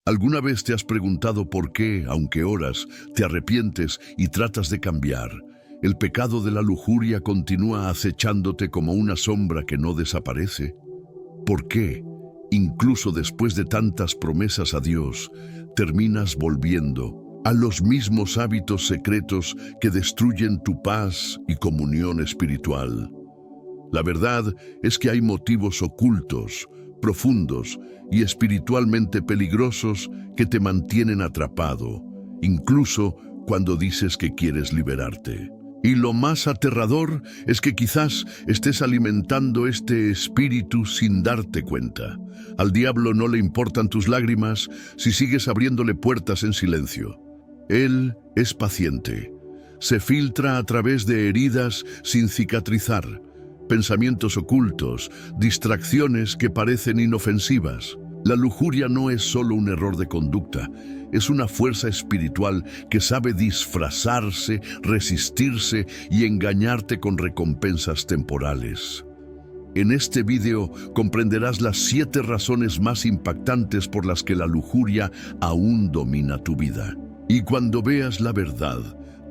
¿Alguna vez te has preguntado por qué, aunque oras, te arrepientes y tratas de cambiar, el pecado de la lujuria continúa acechándote como una sombra que no desaparece? ¿Por qué, incluso después de tantas promesas a Dios, terminas volviendo a los mismos hábitos secretos que destruyen tu paz y comunión espiritual? La verdad es que hay motivos ocultos, profundos y espiritualmente peligrosos que te mantienen atrapado, incluso cuando dices que quieres liberarte. Y lo más aterrador es que quizás estés alimentando este espíritu sin darte cuenta. Al diablo no le importan tus lágrimas si sigues abriéndole puertas en silencio. Él es paciente. Se filtra a través de heridas sin cicatrizar, pensamientos ocultos, distracciones que parecen inofensivas. La lujuria no es solo un error de conducta, es una fuerza espiritual que sabe disfrazarse, resistirse y engañarte con recompensas temporales. En este video comprenderás las 7 razones más impactantes por las que la lujuria aún domina tu vida. Y cuando veas la verdad,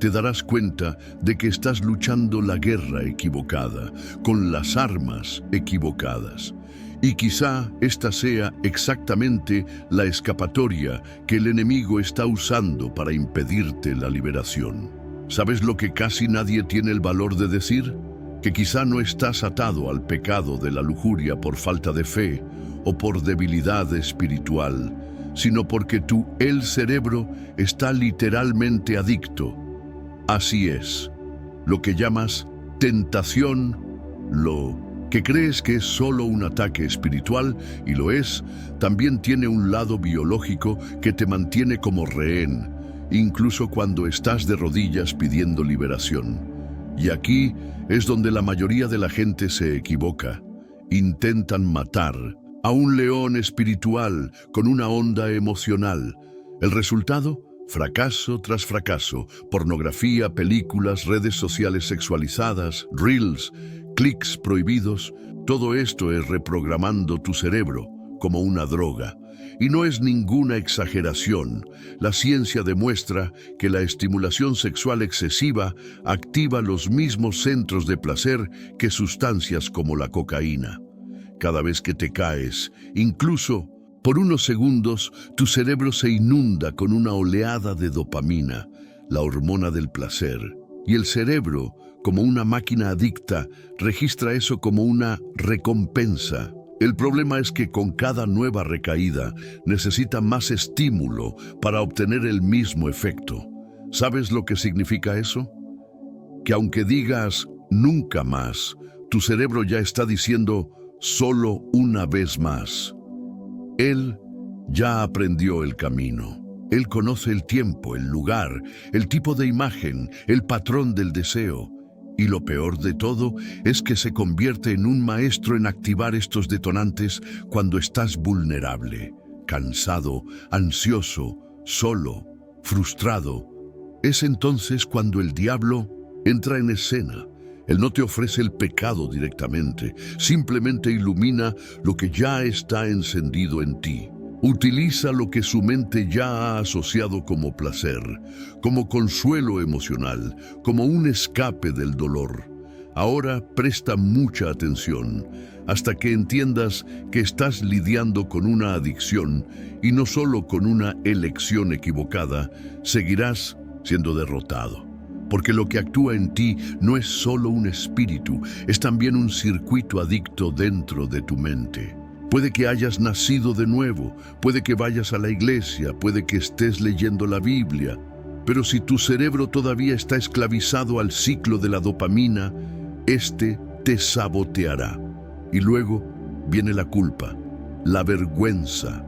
te darás cuenta de que estás luchando la guerra equivocada, con las armas equivocadas. Y quizá esta sea exactamente la escapatoria que el enemigo está usando para impedirte la liberación. ¿Sabes lo que casi nadie tiene el valor de decir? Que quizá no estás atado al pecado de la lujuria por falta de fe o por debilidad espiritual, sino porque el cerebro está literalmente adicto. Así es, lo que llamas tentación, lo que crees que es solo un ataque espiritual, y lo es, también tiene un lado biológico que te mantiene como rehén, incluso cuando estás de rodillas pidiendo liberación. Y aquí es donde la mayoría de la gente se equivoca. Intentan matar a un león espiritual con una onda emocional. ¿El resultado? Fracaso tras fracaso, pornografía, películas, redes sociales sexualizadas, reels, clics prohibidos. Todo esto es reprogramando tu cerebro como una droga. Y no es ninguna exageración. La ciencia demuestra que la estimulación sexual excesiva activa los mismos centros de placer que sustancias como la cocaína. Cada vez que te caes, incluso por unos segundos, tu cerebro se inunda con una oleada de dopamina, la hormona del placer. Y el cerebro, como una máquina adicta, registra eso como una recompensa. El problema es que con cada nueva recaída necesita más estímulo para obtener el mismo efecto. ¿Sabes lo que significa eso? Que aunque digas nunca más, tu cerebro ya está diciendo solo una vez más. Él ya aprendió el camino. Él conoce el tiempo, el lugar, el tipo de imagen, el patrón del deseo. Y lo peor de todo es que se convierte en un maestro en activar estos detonantes cuando estás vulnerable, cansado, ansioso, solo, frustrado. Es entonces cuando el diablo entra en escena. Él no te ofrece el pecado directamente, simplemente ilumina lo que ya está encendido en ti. Utiliza lo que su mente ya ha asociado como placer, como consuelo emocional, como un escape del dolor. Ahora presta mucha atención hasta que entiendas que estás lidiando con una adicción y no solo con una elección equivocada. Seguirás siendo derrotado. Porque lo que actúa en ti no es solo un espíritu, es también un circuito adicto dentro de tu mente. Puede que hayas nacido de nuevo, puede que vayas a la iglesia, puede que estés leyendo la Biblia, pero si tu cerebro todavía está esclavizado al ciclo de la dopamina, este te saboteará. Y luego viene la culpa, la vergüenza,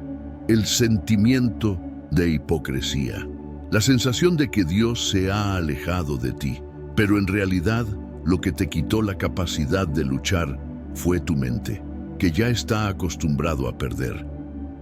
el sentimiento de hipocresía. La sensación de que Dios se ha alejado de ti, pero en realidad lo que te quitó la capacidad de luchar fue tu mente, que ya está acostumbrado a perder.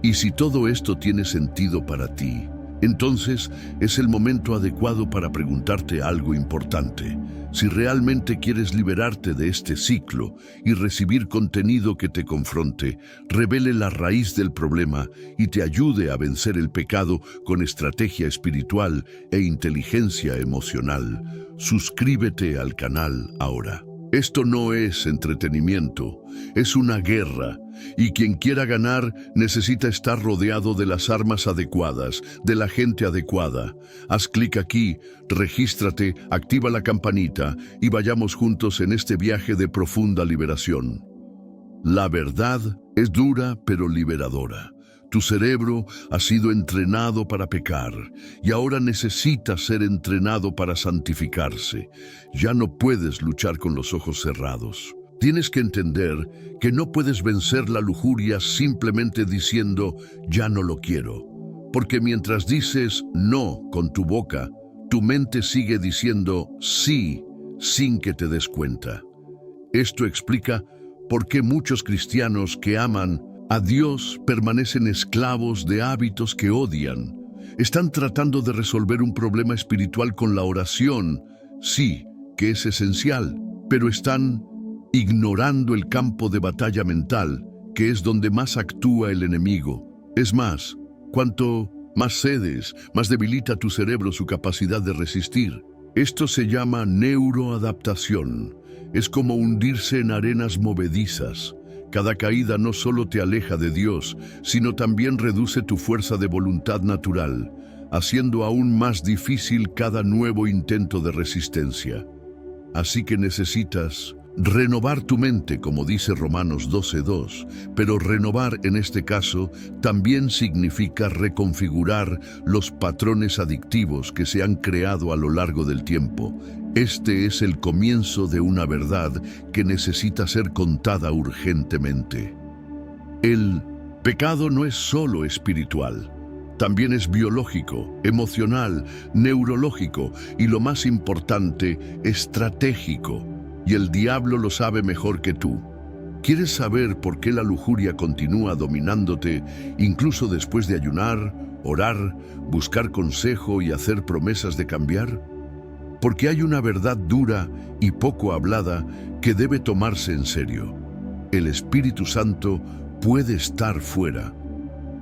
Y si todo esto tiene sentido para ti, Entonces es el momento adecuado para preguntarte algo importante. Si realmente quieres liberarte de este ciclo y recibir contenido que te confronte, revele la raíz del problema y te ayude a vencer el pecado con estrategia espiritual e inteligencia emocional, suscríbete al canal ahora. Esto no es entretenimiento, es una guerra, y quien quiera ganar necesita estar rodeado de las armas adecuadas, de la gente adecuada. Haz clic aquí, regístrate, activa la campanita y vayamos juntos en este viaje de profunda liberación. La verdad es dura pero liberadora. Tu cerebro ha sido entrenado para pecar y ahora necesita ser entrenado para santificarse. Ya no puedes luchar con los ojos cerrados. Tienes que entender que no puedes vencer la lujuria simplemente diciendo «ya no lo quiero». Porque mientras dices «no» con tu boca, tu mente sigue diciendo «sí» sin que te des cuenta. Esto explica por qué muchos cristianos que aman a Dios permanecen esclavos de hábitos que odian. Están tratando de resolver un problema espiritual con la oración, sí, que es esencial, pero están ignorando el campo de batalla mental, que es donde más actúa el enemigo. Es más, cuanto más cedes, más debilita tu cerebro su capacidad de resistir. Esto se llama neuroadaptación. Es como hundirse en arenas movedizas. Cada caída no solo te aleja de Dios, sino también reduce tu fuerza de voluntad natural, haciendo aún más difícil cada nuevo intento de resistencia. Así que necesitas renovar tu mente, como dice Romanos 12:2, pero renovar en este caso también significa reconfigurar los patrones adictivos que se han creado a lo largo del tiempo. Este es el comienzo de una verdad que necesita ser contada urgentemente. El pecado no es solo espiritual, también es biológico, emocional, neurológico y lo más importante, estratégico. Y el diablo lo sabe mejor que tú. ¿Quieres saber por qué la lujuria continúa dominándote incluso después de ayunar, orar, buscar consejo y hacer promesas de cambiar? Porque hay una verdad dura y poco hablada que debe tomarse en serio. El Espíritu Santo puede estar fuera.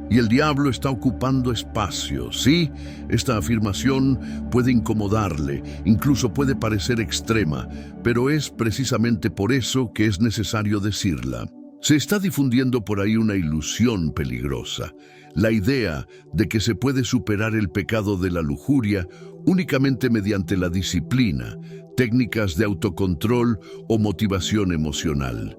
Y el diablo está ocupando espacio. Sí, esta afirmación puede incomodarle, incluso puede parecer extrema, pero es precisamente por eso que es necesario decirla. Se está difundiendo por ahí una ilusión peligrosa, la idea de que se puede superar el pecado de la lujuria únicamente mediante la disciplina, técnicas de autocontrol o motivación emocional.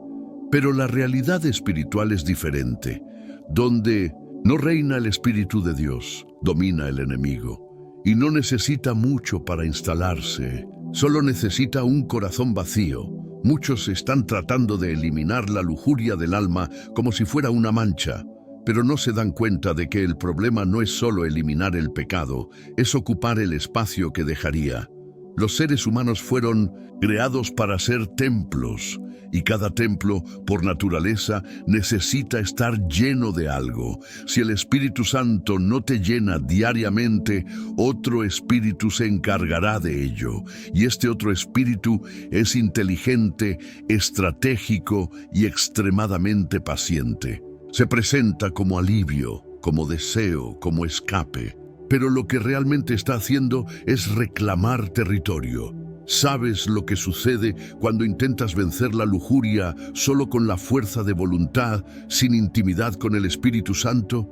Pero la realidad espiritual es diferente, donde no reina el Espíritu de Dios, domina el enemigo, y no necesita mucho para instalarse, solo necesita un corazón vacío. Muchos están tratando de eliminar la lujuria del alma como si fuera una mancha, pero no se dan cuenta de que el problema no es solo eliminar el pecado, es ocupar el espacio que dejaría. Los seres humanos fueron creados para ser templos, y cada templo, por naturaleza, necesita estar lleno de algo. Si el Espíritu Santo no te llena diariamente, otro espíritu se encargará de ello. Y este otro espíritu es inteligente, estratégico y extremadamente paciente. Se presenta como alivio, como deseo, como escape. Pero lo que realmente está haciendo es reclamar territorio. ¿Sabes lo que sucede cuando intentas vencer la lujuria solo con la fuerza de voluntad, sin intimidad con el Espíritu Santo?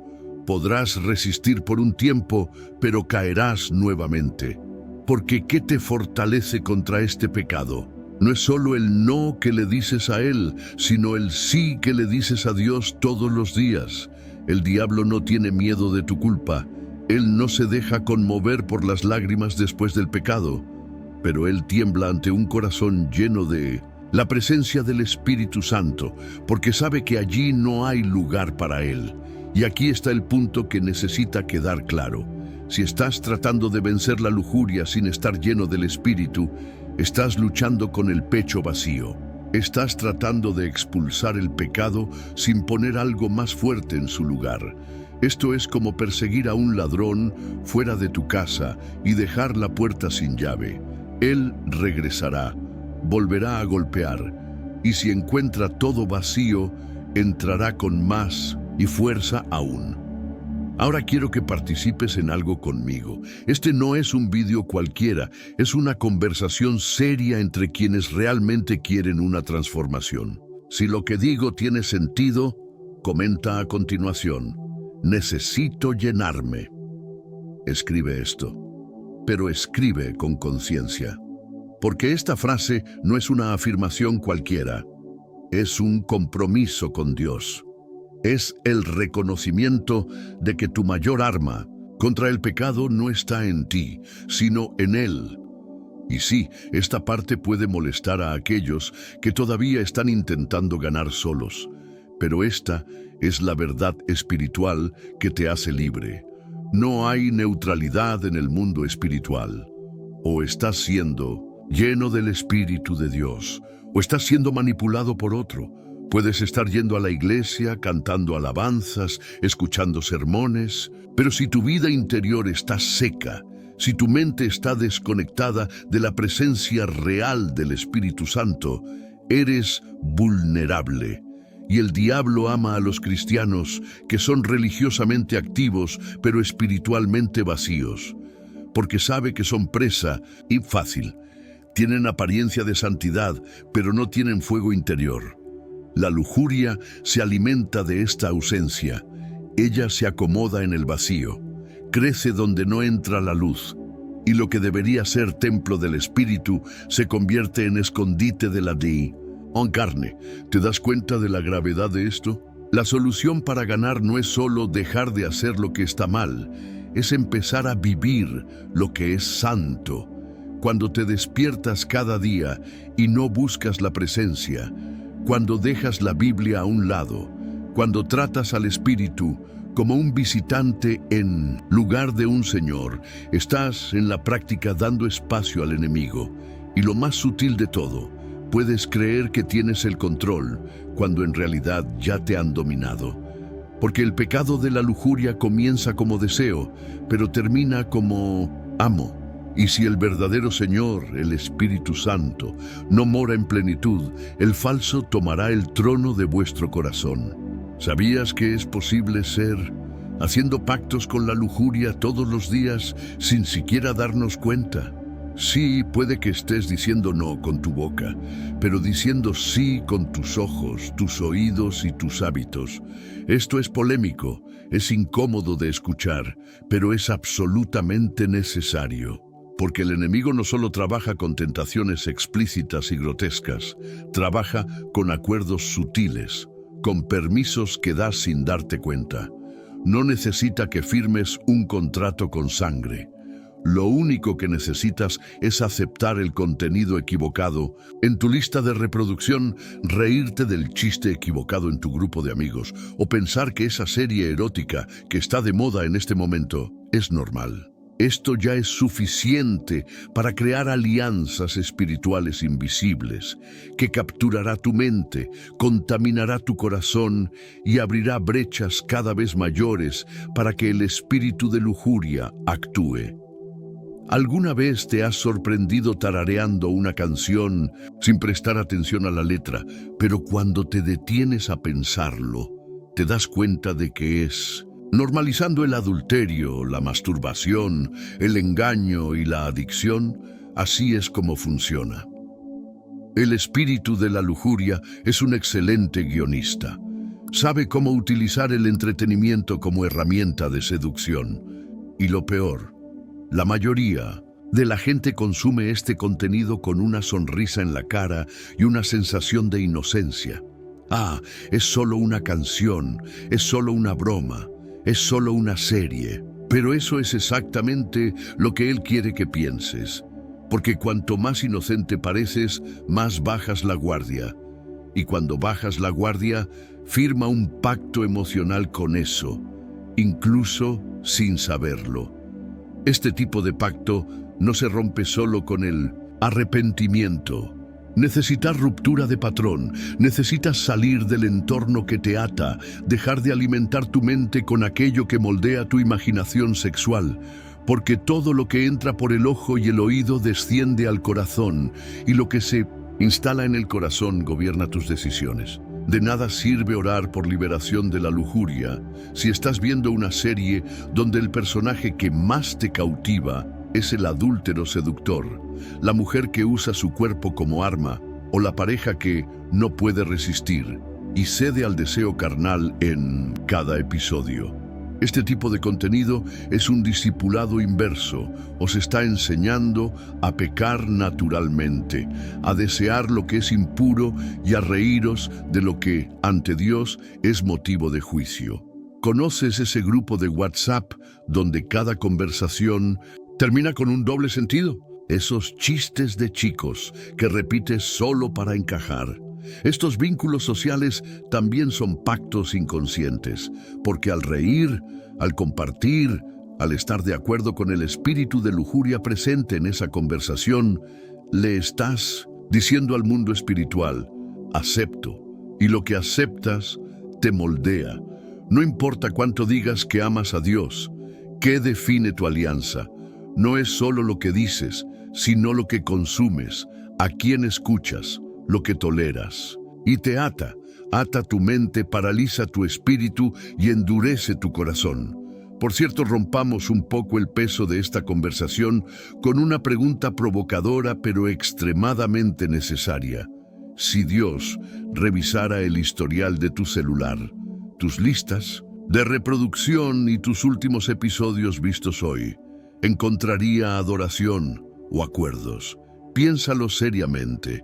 Podrás resistir por un tiempo, pero caerás nuevamente. Porque ¿qué te fortalece contra este pecado? No es solo el no que le dices a Él, sino el sí que le dices a Dios todos los días. El diablo no tiene miedo de tu culpa. Él no se deja conmover por las lágrimas después del pecado. Pero él tiembla ante un corazón lleno de la presencia del Espíritu Santo, porque sabe que allí no hay lugar para él. Y aquí está el punto que necesita quedar claro. Si estás tratando de vencer la lujuria sin estar lleno del Espíritu, estás luchando con el pecho vacío. Estás tratando de expulsar el pecado sin poner algo más fuerte en su lugar. Esto es como perseguir a un ladrón fuera de tu casa y dejar la puerta sin llave. Él regresará, volverá a golpear, y si encuentra todo vacío, entrará con más y fuerza aún. Ahora quiero que participes en algo conmigo. Este no es un vídeo cualquiera, es una conversación seria entre quienes realmente quieren una transformación. Si lo que digo tiene sentido, comenta a continuación: necesito llenarme. Escribe esto, pero escribe con conciencia. Porque esta frase no es una afirmación cualquiera, es un compromiso con Dios. Es el reconocimiento de que tu mayor arma contra el pecado no está en ti, sino en Él. Y sí, esta parte puede molestar a aquellos que todavía están intentando ganar solos, pero esta es la verdad espiritual que te hace libre. No hay neutralidad en el mundo espiritual. O estás siendo lleno del Espíritu de Dios, o estás siendo manipulado por otro. Puedes estar yendo a la iglesia, cantando alabanzas, escuchando sermones, pero si tu vida interior está seca, si tu mente está desconectada de la presencia real del Espíritu Santo, eres vulnerable. Y el diablo ama a los cristianos que son religiosamente activos, pero espiritualmente vacíos, porque sabe que son presa y fácil. Tienen apariencia de santidad, pero no tienen fuego interior. La lujuria se alimenta de esta ausencia. Ella se acomoda en el vacío, crece donde no entra la luz, y lo que debería ser templo del Espíritu se convierte en escondite de la carne. ¿Te das cuenta de la gravedad de esto? La solución para ganar no es solo dejar de hacer lo que está mal, es empezar a vivir lo que es santo. Cuando te despiertas cada día y no buscas la presencia, cuando dejas la Biblia a un lado, cuando tratas al Espíritu como un visitante en lugar de un Señor, estás en la práctica dando espacio al enemigo. Y lo más sutil de todo, puedes creer que tienes el control cuando en realidad ya te han dominado. Porque el pecado de la lujuria comienza como deseo, pero termina como amo. Y si el verdadero Señor, el Espíritu Santo, no mora en plenitud, el falso tomará el trono de vuestro corazón. ¿Sabías que es posible ser haciendo pactos con la lujuria todos los días sin siquiera darnos cuenta? Sí, puede que estés diciendo no con tu boca, pero diciendo sí con tus ojos, tus oídos y tus hábitos. Esto es polémico, es incómodo de escuchar, pero es absolutamente necesario. Porque el enemigo no solo trabaja con tentaciones explícitas y grotescas, trabaja con acuerdos sutiles, con permisos que das sin darte cuenta. No necesita que firmes un contrato con sangre. Lo único que necesitas es aceptar el contenido equivocado en tu lista de reproducción, reírte del chiste equivocado en tu grupo de amigos o pensar que esa serie erótica que está de moda en este momento es normal. Esto ya es suficiente para crear alianzas espirituales invisibles que capturará tu mente, contaminará tu corazón y abrirá brechas cada vez mayores para que el espíritu de lujuria actúe. ¿Alguna vez te has sorprendido tarareando una canción sin prestar atención a la letra, pero cuando te detienes a pensarlo, te das cuenta de que es normalizando el adulterio, la masturbación, el engaño y la adicción? Así es como funciona. El espíritu de la lujuria es un excelente guionista. Sabe cómo utilizar el entretenimiento como herramienta de seducción. Y lo peor, la mayoría de la gente consume este contenido con una sonrisa en la cara y una sensación de inocencia. Ah, es solo una canción, es solo una broma. Es solo una serie, pero eso es exactamente lo que Él quiere que pienses, porque cuanto más inocente pareces, más bajas la guardia. Y cuando bajas la guardia, firma un pacto emocional con eso, incluso sin saberlo. Este tipo de pacto no se rompe solo con el arrepentimiento. Necesitas ruptura de patrón, necesitas salir del entorno que te ata, dejar de alimentar tu mente con aquello que moldea tu imaginación sexual, porque todo lo que entra por el ojo y el oído desciende al corazón, y lo que se instala en el corazón gobierna tus decisiones. De nada sirve orar por liberación de la lujuria si estás viendo una serie donde el personaje que más te cautiva es el adúltero seductor, la mujer que usa su cuerpo como arma o la pareja que no puede resistir y cede al deseo carnal en cada episodio. Este tipo de contenido es un discipulado inverso. Os está enseñando a pecar naturalmente, a desear lo que es impuro y a reíros de lo que, ante Dios, es motivo de juicio. ¿Conoces ese grupo de WhatsApp donde cada conversación termina con un doble sentido? Esos chistes de chicos que repites solo para encajar. Estos vínculos sociales también son pactos inconscientes, porque al reír, al compartir, al estar de acuerdo con el espíritu de lujuria presente en esa conversación, le estás diciendo al mundo espiritual: acepto, y lo que aceptas te moldea. No importa cuánto digas que amas a Dios, ¿qué define tu alianza? No es solo lo que dices, sino lo que consumes, a quién escuchas, lo que toleras. Y te ata tu mente, paraliza tu espíritu y endurece tu corazón. Por cierto, rompamos un poco el peso de esta conversación con una pregunta provocadora pero extremadamente necesaria. Si Dios revisara el historial de tu celular, tus listas de reproducción y tus últimos episodios vistos hoy, ¿encontraría adoración o acuerdos? Piénsalo seriamente.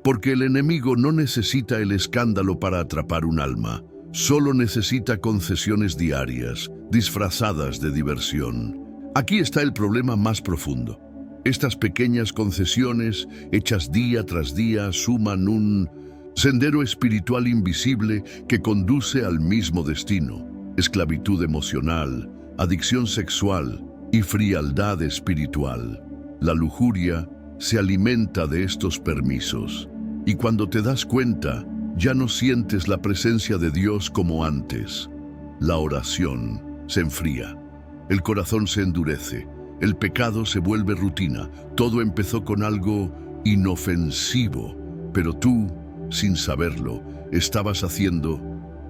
Porque el enemigo no necesita el escándalo para atrapar un alma, solo necesita concesiones diarias, disfrazadas de diversión. Aquí está el problema más profundo. Estas pequeñas concesiones, hechas día tras día, suman un sendero espiritual invisible que conduce al mismo destino: esclavitud emocional, adicción sexual y frialdad espiritual. La lujuria se alimenta de estos permisos. Y cuando te das cuenta, ya no sientes la presencia de Dios como antes. La oración se enfría, el corazón se endurece, el pecado se vuelve rutina. Todo empezó con algo inofensivo, pero tú, sin saberlo, estabas haciendo.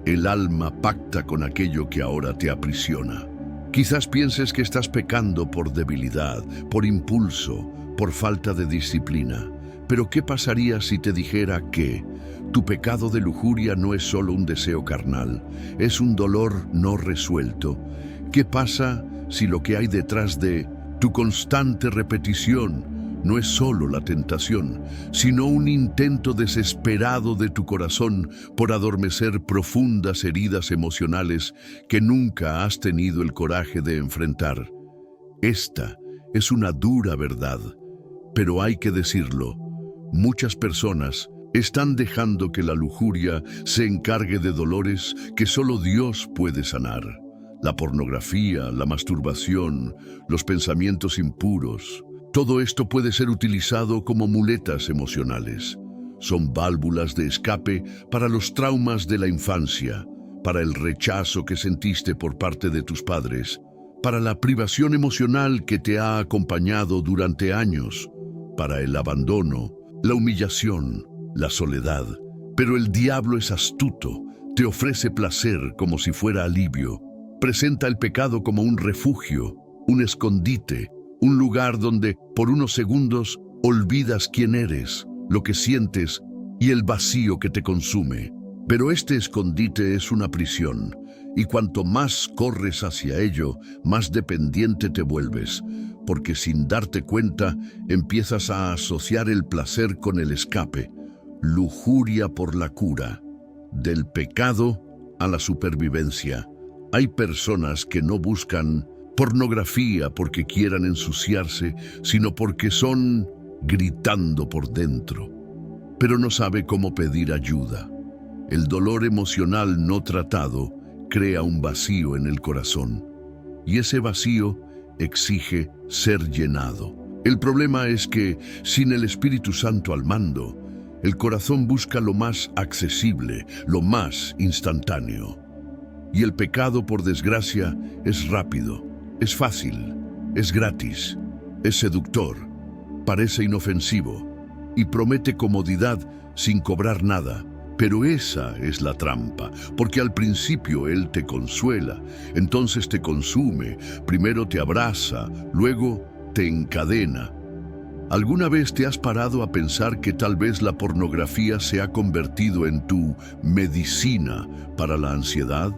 El alma pacta con aquello que ahora te aprisiona. Quizás pienses que estás pecando por debilidad, por impulso, por falta de disciplina. Pero ¿qué pasaría si te dijera que tu pecado de lujuria no es solo un deseo carnal, es un dolor no resuelto? ¿Qué pasa si lo que hay detrás de tu constante repetición no es solo la tentación, sino un intento desesperado de tu corazón por adormecer profundas heridas emocionales que nunca has tenido el coraje de enfrentar? Esta es una dura verdad, pero hay que decirlo. Muchas personas están dejando que la lujuria se encargue de dolores que solo Dios puede sanar. La pornografía, la masturbación, los pensamientos impuros, todo esto puede ser utilizado como muletas emocionales. Son válvulas de escape para los traumas de la infancia, para el rechazo que sentiste por parte de tus padres, para la privación emocional que te ha acompañado durante años, para el abandono, la humillación, la soledad. Pero el diablo es astuto, te ofrece placer como si fuera alivio. Presenta el pecado como un refugio, un escondite, un lugar donde por unos segundos olvidas quién eres, lo que sientes y el vacío que te consume. Pero este escondite es una prisión, y cuanto más corres hacia ello, más dependiente te vuelves, porque sin darte cuenta empiezas a asociar el placer con el escape. Lujuria por la cura, del pecado a la supervivencia. Hay personas que no buscan pornografía porque quieran ensuciarse, sino porque son gritando por dentro, pero no sabe cómo pedir ayuda. El dolor emocional no tratado crea un vacío en el corazón, y ese vacío exige ser llenado. El problema es que, sin el Espíritu Santo al mando, El corazón busca lo más accesible, lo más instantáneo. Y el pecado, por desgracia, es rápido, es fácil, es gratis, es seductor, parece inofensivo y promete comodidad sin cobrar nada. Pero esa es la trampa, porque al principio Él te consuela, entonces te consume, primero te abraza, luego te encadena. ¿Alguna vez te has parado a pensar que tal vez la pornografía se ha convertido en tu medicina para la ansiedad?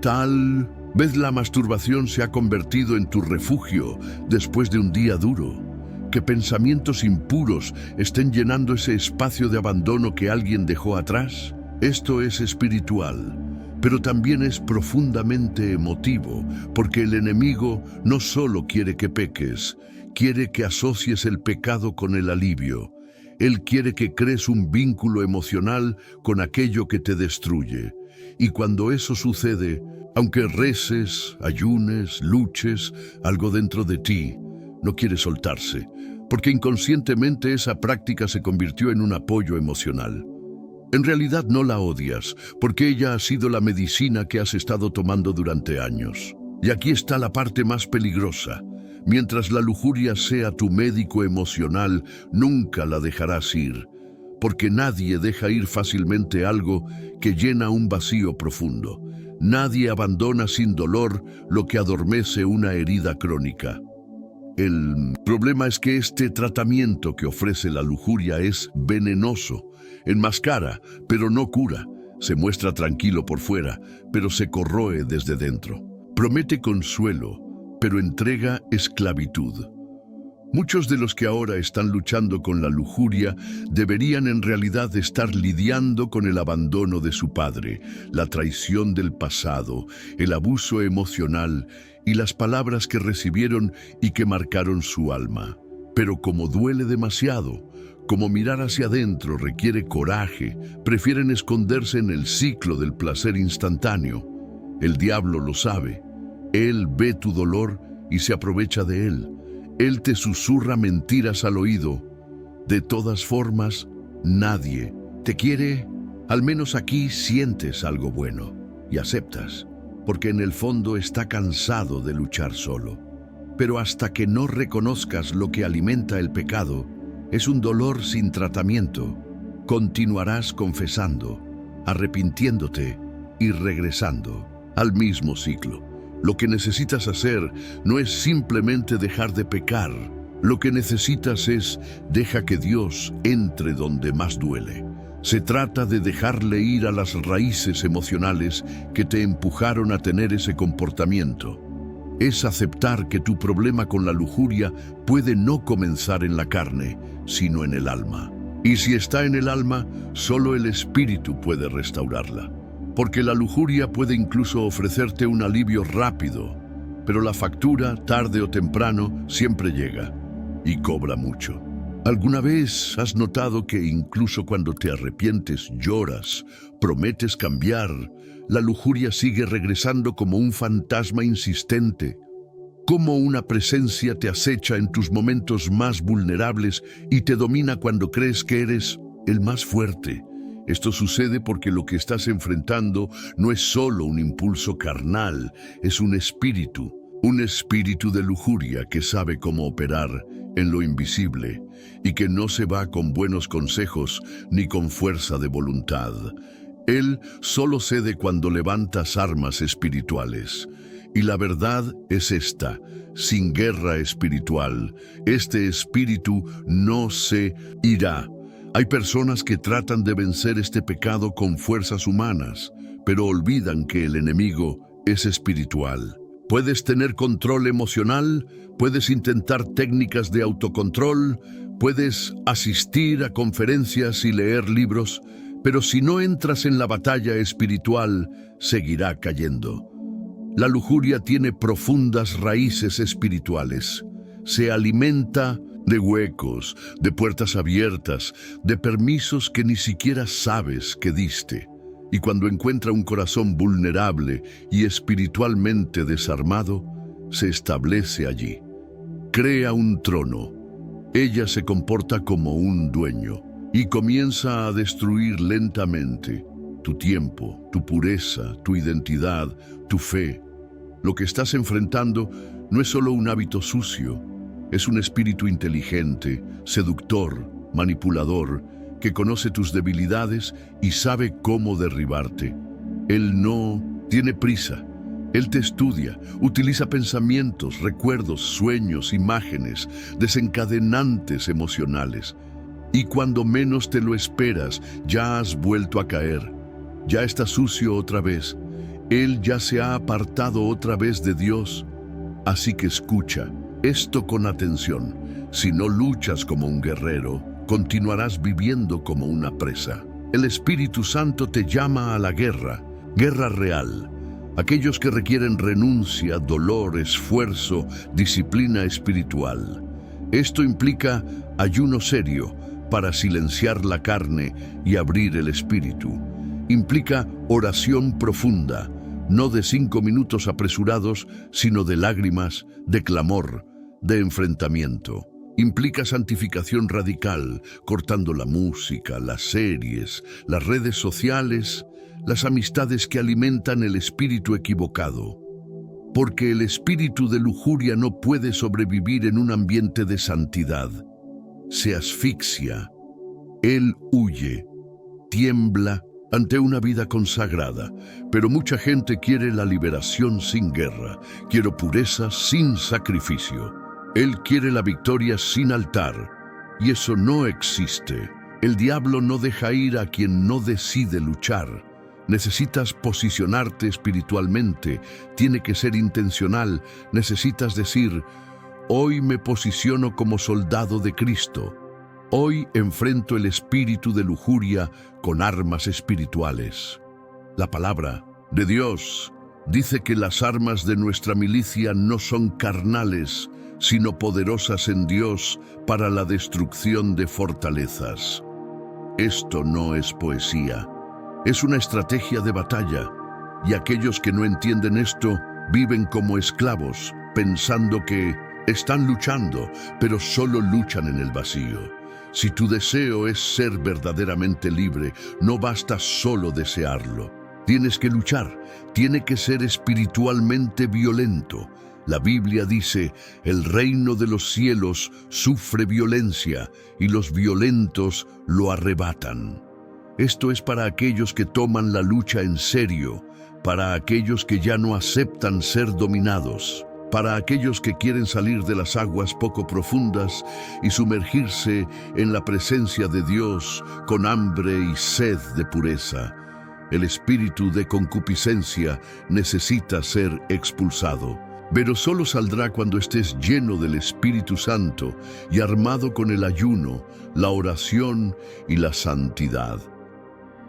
Tal vez la masturbación se ha convertido en tu refugio después de un día duro. Que pensamientos impuros estén llenando ese espacio de abandono que alguien dejó atrás. Esto es espiritual, pero también es profundamente emotivo, porque el enemigo no solo quiere que peques, quiere que asocies el pecado con el alivio. Él quiere que crees un vínculo emocional con aquello que te destruye. Y cuando eso sucede, aunque reces, ayunes, luches, algo dentro de ti no quiere soltarse, porque inconscientemente esa práctica se convirtió en un apoyo emocional. En realidad no la odias, porque ella ha sido la medicina que has estado tomando durante años. Y aquí está la parte más peligrosa. Mientras la lujuria sea tu médico emocional, nunca la dejarás ir, porque nadie deja ir fácilmente algo que llena un vacío profundo. Nadie abandona sin dolor lo que adormece una herida crónica. El problema es que este tratamiento que ofrece la lujuria es venenoso. Enmascara, pero no cura. Se muestra tranquilo por fuera, pero se corroe desde dentro. Promete consuelo, pero entrega esclavitud. Muchos de los que ahora están luchando con la lujuria deberían en realidad estar lidiando con el abandono de su padre, la traición del pasado, el abuso emocional y las palabras que recibieron y que marcaron su alma. Pero como duele demasiado, como mirar hacia adentro requiere coraje, prefieren esconderse en el ciclo del placer instantáneo. El diablo lo sabe. Él ve tu dolor y se aprovecha de él. Él te susurra mentiras al oído. De todas formas, nadie te quiere. Al menos aquí sientes algo bueno y aceptas, porque en el fondo está cansado de luchar solo. Pero hasta que no reconozcas lo que alimenta el pecado, es un dolor sin tratamiento. Continuarás confesando, arrepintiéndote y regresando al mismo ciclo. Lo que necesitas hacer no es simplemente dejar de pecar. Lo que necesitas es deja que Dios entre donde más duele. Se trata de dejarle ir a las raíces emocionales que te empujaron a tener ese comportamiento. Es aceptar que tu problema con la lujuria puede no comenzar en la carne, sino en el alma. Y si está en el alma, solo el espíritu puede restaurarla. Porque la lujuria puede incluso ofrecerte un alivio rápido, pero la factura, tarde o temprano, siempre llega y cobra mucho. ¿Alguna vez has notado que incluso cuando te arrepientes, lloras, prometes cambiar, la lujuria sigue regresando como un fantasma insistente? Como una presencia te acecha en tus momentos más vulnerables y te domina cuando crees que eres el más fuerte. Esto sucede porque lo que estás enfrentando no es solo un impulso carnal, es un espíritu de lujuria que sabe cómo operar en lo invisible y que no se va con buenos consejos ni con fuerza de voluntad. Él solo cede cuando levantas armas espirituales. Y la verdad es esta: sin guerra espiritual, este espíritu no se irá. Hay personas que tratan de vencer este pecado con fuerzas humanas, pero olvidan que el enemigo es espiritual. Puedes tener control emocional, puedes intentar técnicas de autocontrol, puedes asistir a conferencias y leer libros, pero si no entras en la batalla espiritual, seguirá cayendo. La lujuria tiene profundas raíces espirituales. Se alimenta de huecos, de puertas abiertas, de permisos que ni siquiera sabes que diste. Y cuando encuentra un corazón vulnerable y espiritualmente desarmado, se establece allí. Crea un trono. Ella se comporta como un dueño y comienza a destruir lentamente tu tiempo, tu pureza, tu identidad, tu fe. Lo que estás enfrentando no es solo un hábito sucio, es un espíritu inteligente, seductor, manipulador, que conoce tus debilidades y sabe cómo derribarte. Él no tiene prisa. Él te estudia, utiliza pensamientos, recuerdos, sueños, imágenes, desencadenantes emocionales. Y cuando menos te lo esperas, ya has vuelto a caer. Ya estás sucio otra vez. Él ya se ha apartado otra vez de Dios. Así que escucha esto con atención. Si no luchas como un guerrero, continuarás viviendo como una presa. El Espíritu Santo te llama a la guerra, guerra real. Aquellos que requieren renuncia, dolor, esfuerzo, disciplina espiritual. Esto implica ayuno serio para silenciar la carne y abrir el espíritu. Implica oración profunda, no de 5 minutos apresurados, sino de lágrimas, de clamor, de enfrentamiento. Implica santificación radical, cortando la música, las series, las redes sociales, las amistades que alimentan el espíritu equivocado. Porque el espíritu de lujuria no puede sobrevivir en un ambiente de santidad. Se asfixia. Él huye, tiembla ante una vida consagrada, pero mucha gente quiere la liberación sin guerra, quiere pureza sin sacrificio. Él quiere la victoria sin altar, y eso no existe. El diablo no deja ir a quien no decide luchar. Necesitas posicionarte espiritualmente, tiene que ser intencional. Necesitas decir: hoy me posiciono como soldado de Cristo. Hoy enfrento el espíritu de lujuria con armas espirituales. La palabra de Dios dice que las armas de nuestra milicia no son carnales, sino poderosas en Dios para la destrucción de fortalezas. Esto no es poesía, es una estrategia de batalla, y aquellos que no entienden esto viven como esclavos, pensando que están luchando, pero solo luchan en el vacío. Si tu deseo es ser verdaderamente libre, no basta solo desearlo. Tienes que luchar, tiene que ser espiritualmente violento. La Biblia dice: el reino de los cielos sufre violencia y los violentos lo arrebatan. Esto es para aquellos que toman la lucha en serio, para aquellos que ya no aceptan ser dominados, para aquellos que quieren salir de las aguas poco profundas y sumergirse en la presencia de Dios con hambre y sed de pureza. El espíritu de concupiscencia necesita ser expulsado, pero solo saldrá cuando estés lleno del Espíritu Santo y armado con el ayuno, la oración y la santidad.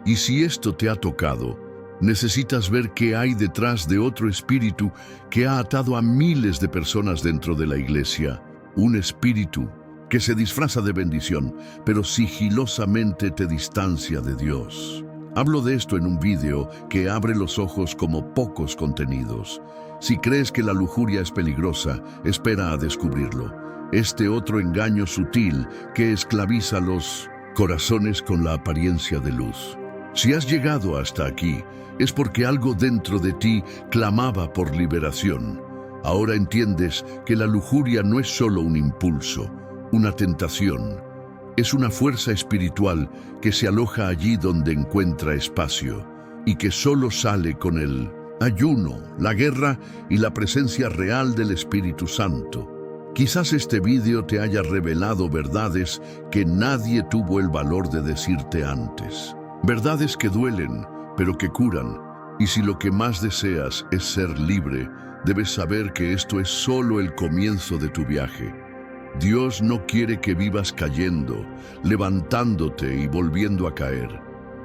Y si esto te ha tocado, necesitas ver qué hay detrás de otro espíritu que ha atado a miles de personas dentro de la iglesia. Un espíritu que se disfraza de bendición, pero sigilosamente te distancia de Dios. Hablo de esto en un video que abre los ojos como pocos contenidos. Si crees que la lujuria es peligrosa, espera a descubrirlo. Este otro engaño sutil que esclaviza los corazones con la apariencia de luz. Si has llegado hasta aquí, es porque algo dentro de ti clamaba por liberación. Ahora entiendes que la lujuria no es solo un impulso, una tentación. Es una fuerza espiritual que se aloja allí donde encuentra espacio y que solo sale con el ayuno, la guerra y la presencia real del Espíritu Santo. Quizás este vídeo te haya revelado verdades que nadie tuvo el valor de decirte antes. Verdades que duelen, pero que curan. Y si lo que más deseas es ser libre, debes saber que esto es solo el comienzo de tu viaje. Dios no quiere que vivas cayendo, levantándote y volviendo a caer.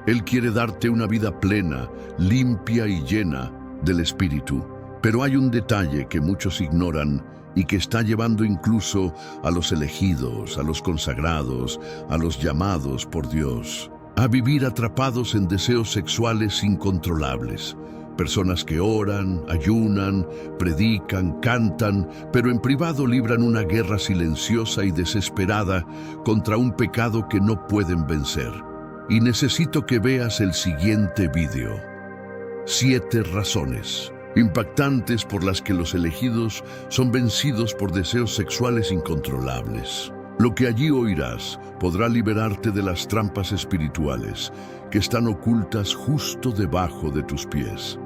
Él quiere darte una vida plena, limpia y llena del Espíritu. Pero hay un detalle que muchos ignoran y que está llevando incluso a los elegidos, a los consagrados, a los llamados por Dios, a vivir atrapados en deseos sexuales incontrolables. Personas que oran, ayunan, predican, cantan, pero en privado libran una guerra silenciosa y desesperada contra un pecado que no pueden vencer. Y necesito que veas el siguiente vídeo. 7 razones impactantes por las que los elegidos son vencidos por deseos sexuales incontrolables. Lo que allí oirás podrá liberarte de las trampas espirituales que están ocultas justo debajo de tus pies.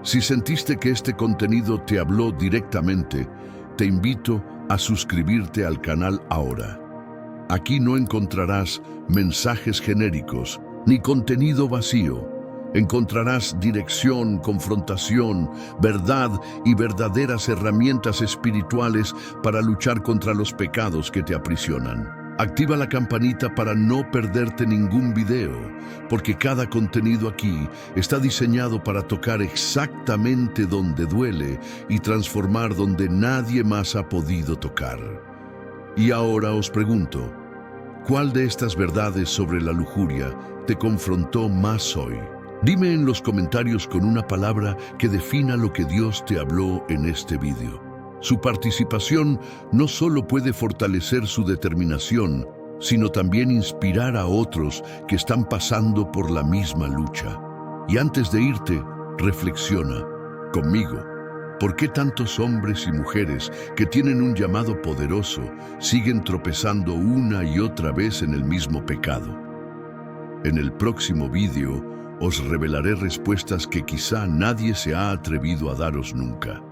Si sentiste que este contenido te habló directamente, te invito a suscribirte al canal ahora. Aquí no encontrarás mensajes genéricos ni contenido vacío. Encontrarás dirección, confrontación, verdad y verdaderas herramientas espirituales para luchar contra los pecados que te aprisionan. Activa la campanita para no perderte ningún video, porque cada contenido aquí está diseñado para tocar exactamente donde duele y transformar donde nadie más ha podido tocar. Y ahora os pregunto, ¿cuál de estas verdades sobre la lujuria te confrontó más hoy? Dime en los comentarios con una palabra que defina lo que Dios te habló en este vídeo. Su participación no solo puede fortalecer su determinación, sino también inspirar a otros que están pasando por la misma lucha. Y antes de irte, reflexiona conmigo. ¿Por qué tantos hombres y mujeres que tienen un llamado poderoso siguen tropezando una y otra vez en el mismo pecado? En el próximo vídeo, os revelaré respuestas que quizá nadie se ha atrevido a daros nunca.